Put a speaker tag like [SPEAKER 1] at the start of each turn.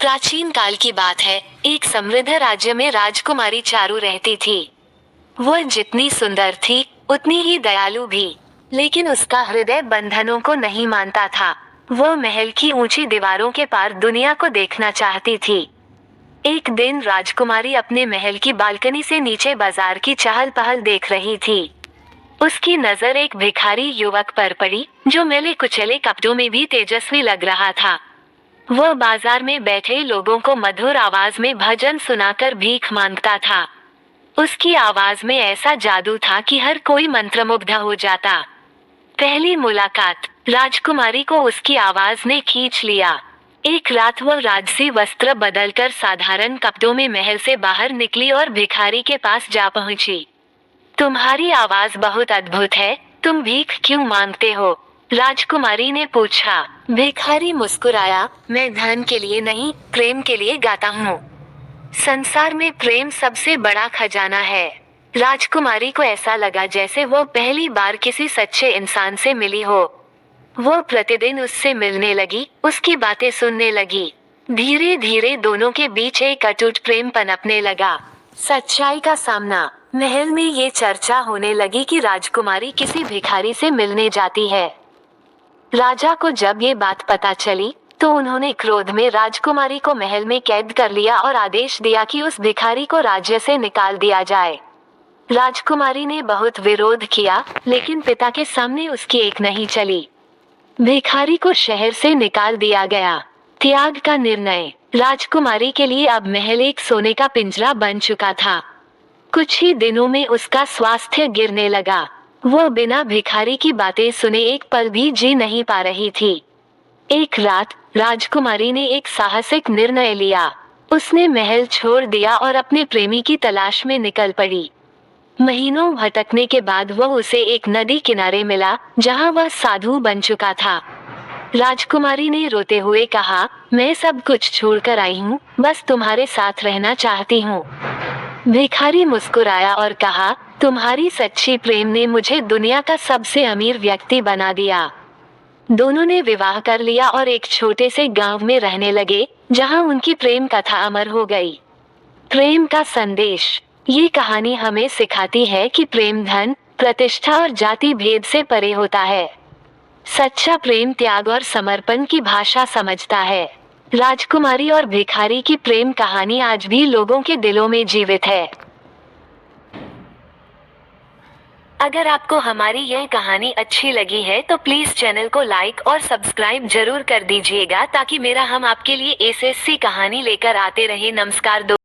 [SPEAKER 1] प्राचीन काल की बात है। एक समृद्ध राज्य में राजकुमारी चारू रहती थी। वह जितनी सुंदर थी उतनी ही दयालु भी, लेकिन उसका हृदय बंधनों को नहीं मानता था। वह महल की ऊंची दीवारों के पार दुनिया को देखना चाहती थी। एक दिन राजकुमारी अपने महल की बालकनी से नीचे बाजार की चहल पहल देख रही थी। उसकी नजर एक भिखारी युवक पर पड़ी, जो मैले कुचले कपड़ों में भी तेजस्वी लग रहा था। वह बाजार में बैठे लोगों को मधुर आवाज में भजन सुनाकर भीख मांगता था। उसकी आवाज में ऐसा जादू था कि हर कोई मंत्रमुग्ध हो जाता। पहली मुलाकात, राजकुमारी को उसकी आवाज ने खींच लिया। एक रात वह राजसी वस्त्र बदलकर साधारण कपड़ों में महल से बाहर निकली और भिखारी के पास जा पहुंची। तुम्हारी आवाज बहुत अद्भुत है, तुम भीख क्यों मांगते हो? राजकुमारी ने पूछा। भिखारी मुस्कुराया, मैं धन के लिए नहीं, प्रेम के लिए गाता हूँ। संसार में प्रेम सबसे बड़ा खजाना है। राजकुमारी को ऐसा लगा जैसे वो पहली बार किसी सच्चे इंसान से मिली हो। वो प्रतिदिन उससे मिलने लगी, उसकी बातें सुनने लगी। धीरे धीरे दोनों के बीच एक अटूट प्रेम पनपने लगा। सच्चाई का सामना, महल में ये चर्चा होने लगी कि राजकुमारी किसी भिखारी से मिलने जाती है। राजा को जब ये बात पता चली तो उन्होंने क्रोध में राजकुमारी को महल में कैद कर लिया और आदेश दिया कि उस भिखारी को राज्य से निकाल दिया जाए। राजकुमारी ने बहुत विरोध किया, लेकिन पिता के सामने उसकी एक नहीं चली। भिखारी को शहर से निकाल दिया गया। त्याग का निर्णय, राजकुमारी के लिए अब महल एक सोने का पिंजरा बन चुका था। कुछ ही दिनों में उसका स्वास्थ्य गिरने लगा। वो बिना भिखारी की बातें सुने एक पल भी जी नहीं पा रही थी। एक रात राजकुमारी ने एक साहसिक निर्णय लिया। उसने महल छोड़ दिया और अपने प्रेमी की तलाश में निकल पड़ी। महीनों भटकने के बाद वह उसे एक नदी किनारे मिला, जहां वह साधु बन चुका था। राजकुमारी ने रोते हुए कहा, मैं सब कुछ छोड़कर आई हूँ, बस तुम्हारे साथ रहना चाहती हूँ। भिखारी मुस्कुराया और कहा, तुम्हारी सच्ची प्रेम ने मुझे दुनिया का सबसे अमीर व्यक्ति बना दिया। दोनों ने विवाह कर लिया और एक छोटे से गांव में रहने लगे, जहां उनकी प्रेम कथा अमर हो गई। प्रेम का संदेश, ये कहानी हमें सिखाती है कि प्रेम धन, प्रतिष्ठा और जाति भेद से परे होता है। सच्चा प्रेम त्याग और समर्पण की भाषा समझता है। राजकुमारी और भिखारी की प्रेम कहानी आज भी लोगों के दिलों में जीवित है। अगर आपको हमारी यह कहानी अच्छी लगी है तो प्लीज चैनल को लाइक और सब्सक्राइब जरूर कर दीजिएगा, ताकि मेरा हम आपके लिए ऐसी कहानी लेकर आते रहे। नमस्कार दोस्तों।